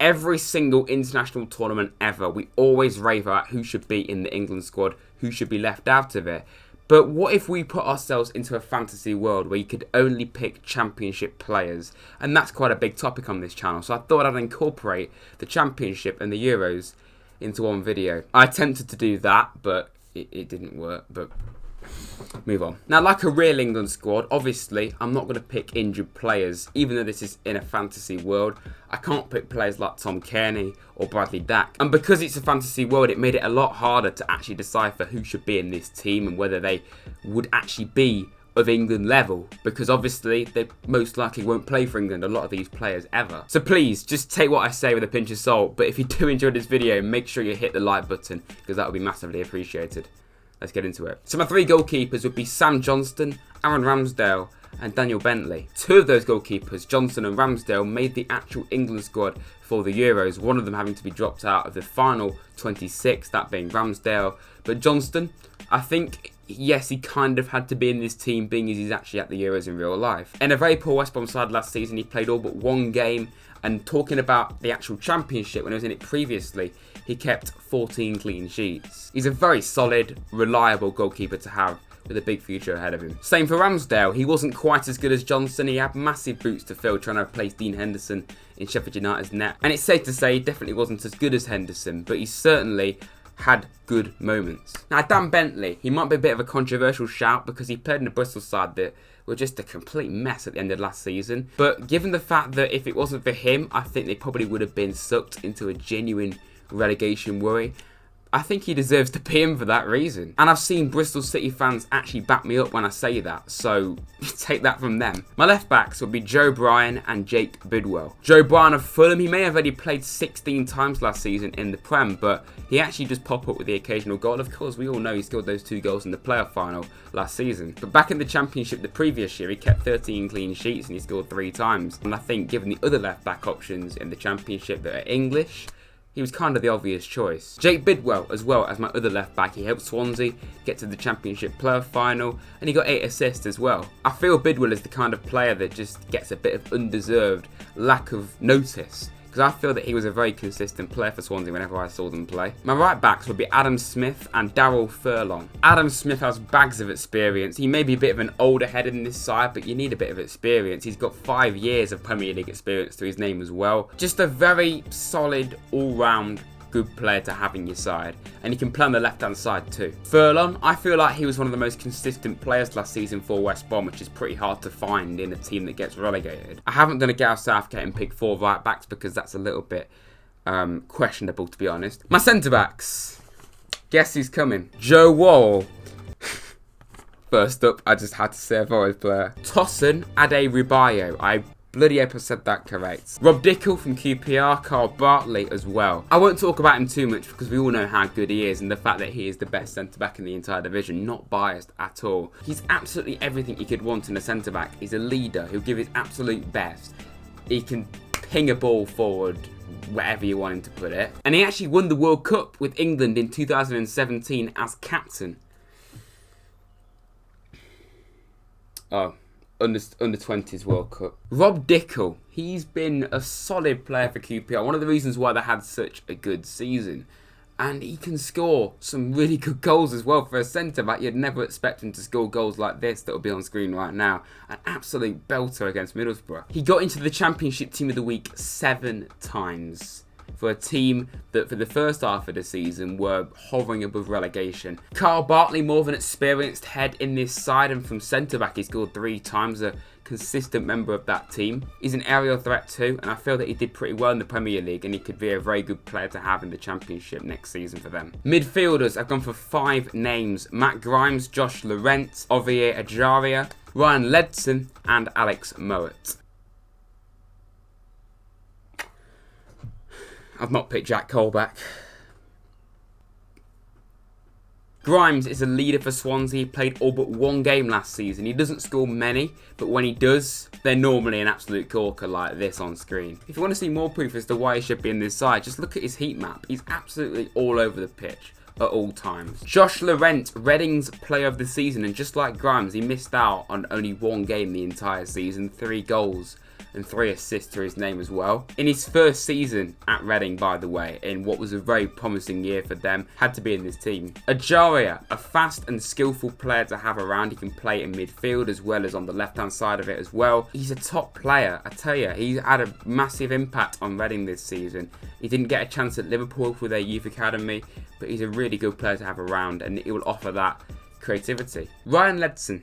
Every single international tournament ever, we always rave about who should be in the England squad, who should be left out of it. But what if we put ourselves into a fantasy world where you could only pick championship players? And that's quite a big topic on this channel, so I thought I'd incorporate the championship and the Euros into one video. I attempted to do that, but it didn't work. But move on. Now, like a real England squad, obviously, I'm not going to pick injured players. Even though this is in a fantasy world, I can't pick players like Tom Kearney or Bradley Dack. And because it's a fantasy world, it made it a lot harder to actually decipher who should be in this team and whether they would actually be of England level, because obviously they most likely won't play for England, a lot of these players, ever. So please, just take what I say with a pinch of salt, but if you do enjoy this video, make sure you hit the like button, because that would be massively appreciated. Let's get into it. So my three goalkeepers would be Sam Johnston, Aaron Ramsdale and Daniel Bentley. Two of those goalkeepers, Johnston and Ramsdale, made the actual England squad for the Euros, one of them having to be dropped out of the final 26, that being Ramsdale. But Johnston, I think, yes, he kind of had to be in this team, being as he's actually at the Euros in real life. In a very poor West Brom side last season, he played all but one game. And talking about the actual championship, when he was in it previously, he kept 14 clean sheets. He's a very solid, reliable goalkeeper to have, with a big future ahead of him. Same for Ramsdale. He wasn't quite as good as Johnston. He had massive boots to fill trying to replace Dean Henderson in Sheffield United's net. And it's safe to say he definitely wasn't as good as Henderson, but he certainly had good moments. Now, Dan Bentley, he might be a bit of a controversial shout because he played in a Bristol side that were just a complete mess at the end of last season. But given the fact that if it wasn't for him, I think they probably would have been sucked into a genuine relegation worry. I think he deserves to be in for that reason. And I've seen Bristol City fans actually back me up when I say that, so take that from them. My left backs would be Joe Bryan and Jake Bidwell. Joe Bryan of Fulham, he may have only played 16 times last season in the Prem, but he actually just popped up with the occasional goal. Of course, we all know he scored those 2 goals in the playoff final last season. But back in the Championship the previous year, he kept 13 clean sheets and he scored 3 times. And I think given the other left back options in the Championship that are English, he was kind of the obvious choice. Jake Bidwell as well as my other left back. He helped Swansea get to the Championship playoff final and he got 8 assists as well. I feel Bidwell is the kind of player that just gets a bit of undeserved lack of notice, because I feel that he was a very consistent player for Swansea whenever I saw them play. My right backs would be Adam Smith and Daryl Furlong. Adam Smith has bags of experience. He may be a bit of an older head in this side, but you need a bit of experience. He's got 5 years of Premier League experience to his name as well. Just a very solid, all-round good player to have in your side, and he can play on the left hand side too. Furlong, I feel like he was one of the most consistent players last season for West Brom, which is pretty hard to find in a team that gets relegated. I haven't done a Gareth Southgate and picked 4 right backs because that's a little bit questionable, to be honest. My centre backs, guess who's coming? Joe Wall. First up, I just had to say a Forest player. Tosin Adebayo. I bloody hope I said that correct. Rob Dickel from QPR, Carl Bartley as well. I won't talk about him too much because we all know how good he is and the fact that he is the best centre-back in the entire division. Not biased at all. He's absolutely everything you could want in a centre-back. He's a leader who'll give his absolute best. He can ping a ball forward wherever you want him to put it. And he actually won the World Cup with England in 2017 as captain. Oh. Under 20s World Cup. Rob Dickel, he's been a solid player for QPR. One of the reasons why they had such a good season. And he can score some really good goals as well for a centre-back. You'd never expect him to score goals like this that will be on screen right now. An absolute belter against Middlesbrough. He got into the Championship Team of the Week 7 times. For a team that for the first half of the season were hovering above relegation. Carl Bartley, more of an experienced head in this side, and from centre-back he scored 3 times, a consistent member of that team. He's an aerial threat too, and I feel that he did pretty well in the Premier League and he could be a very good player to have in the Championship next season for them. Midfielders, I've gone for 5 names. Matt Grimes, Josh Laurent, Ovie Ejaria, Ryan Ledson and Alex Mowat. I've not picked Jack Colback. Grimes is a leader for Swansea. He played all but 1 game last season. He doesn't score many, but when he does, they're normally an absolute corker like this on screen. If you want to see more proof as to why he should be in this side, just look at his heat map. He's absolutely all over the pitch at all times. Josh Laurent, Reading's player of the season, and just like Grimes, he missed out on only 1 game the entire season, 3 goals and 3 assists to his name as well. In his first season at Reading, by the way, in what was a very promising year for them, had to be in this team. Ajaria, a fast and skillful player to have around. He can play in midfield as well as on the left-hand side of it as well. He's a top player, I tell you. He's had a massive impact on Reading this season. He didn't get a chance at Liverpool for their youth academy, but he's a really good player to have around, and he will offer that creativity. Ryan Ledson.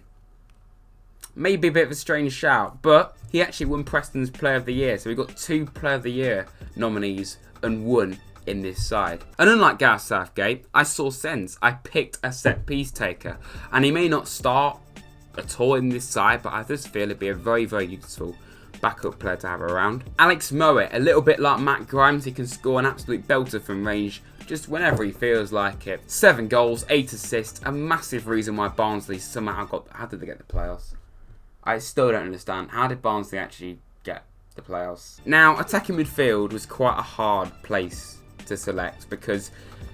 Maybe a bit of a strange shout, but he actually won Preston's Player of the Year. So we got 2 Player of the Year nominees and 1 in this side. And unlike Gareth Southgate, I saw sense. I picked a set piece taker. And he may not start at all in this side, but I just feel it'd be a very, very useful backup player to have around. Alex Mowat, a little bit like Matt Grimes, he can score an absolute belter from range just whenever he feels like it. 7 goals, 8 assists, a massive reason why Barnsley somehow got... How did they get the playoffs? I still don't understand. How did Barnsley actually get the playoffs? Now, attacking midfield was quite a hard place to select because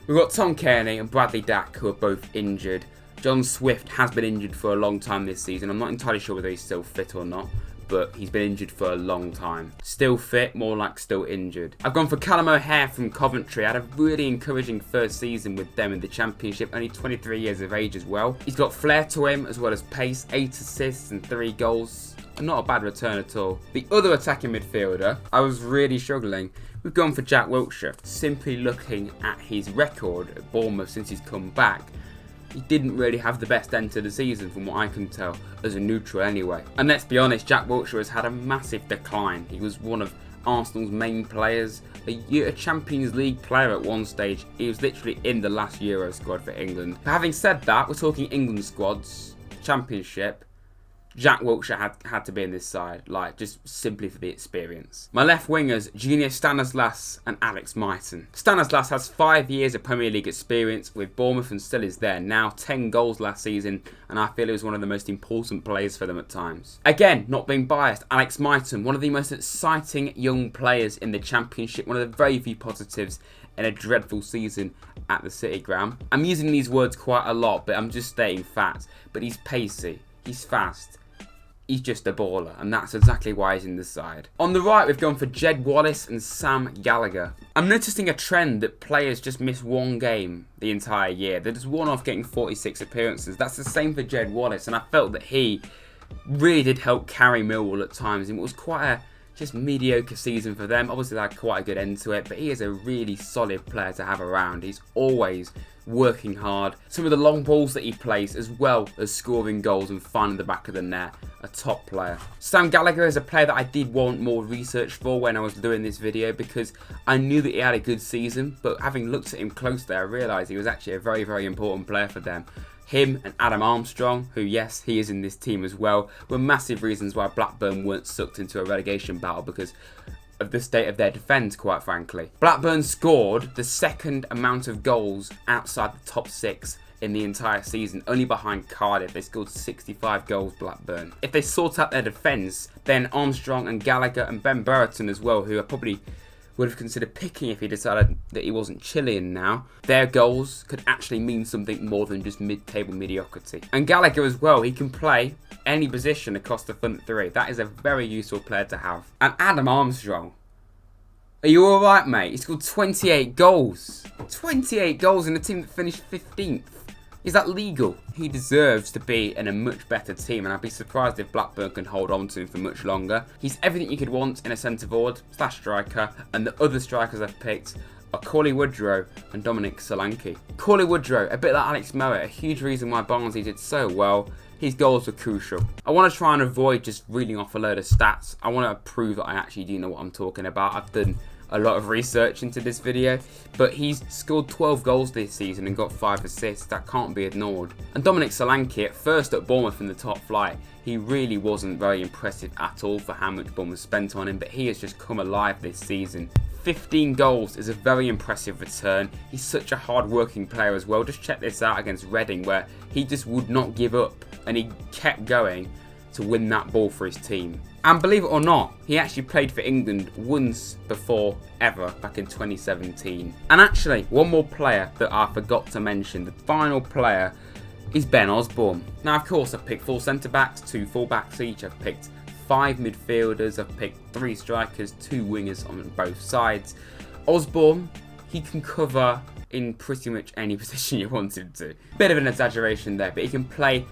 we've got Tom Kearney and Bradley Dack who are both injured. John Swift has been injured for a long time this season. I'm not entirely sure whether he's still fit or not, but he's been injured for a long time. Still fit, more like still injured. I've gone for Callum O'Hare from Coventry. I had a really encouraging first season with them in the Championship, only 23 years of age as well. He's got flair to him as well as pace, 8 assists and 3 goals. Not a bad return at all. The other attacking midfielder, I was really struggling. We've gone for Jack Wilshere. Simply looking at his record at Bournemouth since he's come back, he didn't really have the best end to the season from what I can tell, as a neutral anyway. And let's be honest, Jack Wilshere has had a massive decline. He was one of Arsenal's main players, a Champions League player at one stage. He was literally in the last Euro squad for England. But having said that, we're talking England squads, Championship. Jack Wilshere had to be in this side, like, just simply for the experience. My left wingers, Junior Stanislas and Alex Mighton. Stanislas has 5 years of Premier League experience with Bournemouth and still is there now. 10 goals last season, and I feel he was one of the most important players for them at times. Again, not being biased, Alex Mighton, one of the most exciting young players in the Championship, one of the very few positives in a dreadful season at the City Ground. I'm using these words quite a lot, but I'm just stating facts. But he's pacey, he's fast. He's just a baller, and that's exactly why he's in the side. On the right, we've gone for Jed Wallace and Sam Gallagher. I'm noticing a trend that players just miss 1 game the entire year. They're just one off getting 46 appearances. That's the same for Jed Wallace, and I felt that he really did help carry Millwall at times, and it was quite a just mediocre season for them. Obviously, they had quite a good end to it, but he is a really solid player to have around. He's always working hard. Some of the long balls that he plays, as well as scoring goals and finding the back of the net, a top player. Sam Gallagher is a player that I did want more research for when I was doing this video, because I knew that he had a good season, but having looked at him closely, I realised he was actually a very, very important player for them. Him and Adam Armstrong, who, yes, he is in this team as well, were massive reasons why Blackburn weren't sucked into a relegation battle, because of the state of their defence, quite frankly. Blackburn scored the second amount of goals outside the top 6 in the entire season, only behind Cardiff. They scored 65 goals, Blackburn. If they sort out their defence, then Armstrong and Gallagher and Ben Brereton as well, who I probably would have considered picking if he decided that he wasn't Chilean now, their goals could actually mean something more than just mid-table mediocrity. And Gallagher as well, he can play any position across the front 3. That is a very useful player to have. And Adam Armstrong, are you alright, mate? He scored 28 goals. 28 goals in a team that finished 15th. Is that legal? He deserves to be in a much better team, and I'd be surprised if Blackburn can hold on to him for much longer. He's everything you could want in a centre-forward / striker, and the other strikers I've picked are Cauley Woodrow and Dominic Solanki. Cauley Woodrow, a bit like Alex Mowat, a huge reason why Barnsley did so well. His goals were crucial. I want to try and avoid just reading off a load of stats. I want to prove that I actually do know what I'm talking about. I've done a lot of research into this video, but he's scored 12 goals this season and got 5 assists. That can't be ignored. And Dominic Solanki, at first at Bournemouth in the top flight, he really wasn't very impressive at all for how much Bournemouth spent on him, but he has just come alive this season. 15 goals is a very impressive return. He's such a hard-working player as well. Just check this out against Reading, where he just would not give up, and he kept going to win that ball for his team. And believe it or not, he actually played for England once before ever, back in 2017. And actually, one more player that I forgot to mention, the final player, is Ben Osbourne. Now, of course, I've picked 4 centre-backs, 2 full-backs each. I've picked 5 midfielders. I've picked 3 strikers, 2 wingers on both sides. Osbourne, he can cover in pretty much any position you want him to. Bit of an exaggeration there, but he can play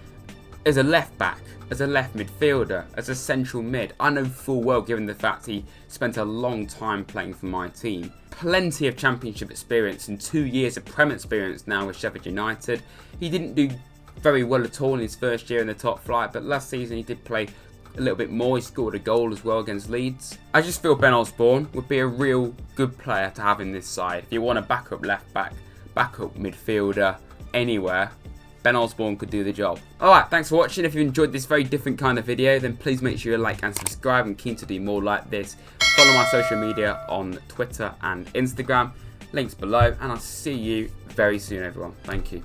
as a left back, as a left midfielder, as a central mid. I know full well, given the fact he spent a long time playing for my team. Plenty of championship experience and 2 years of Prem experience now with Sheffield United. He didn't do very well at all in his first year in the top flight, but last season he did play a little bit more. He scored a goal as well against Leeds. I just feel Ben Osbourne would be a real good player to have in this side. If you want a backup left back, backup midfielder, anywhere, Ben Osbourne could do the job. Alright, thanks for watching. If you enjoyed this very different kind of video, then please make sure you like and subscribe. I'm keen to do more like this. Follow my social media on Twitter and Instagram. Links below, and I'll see you very soon, everyone. Thank you.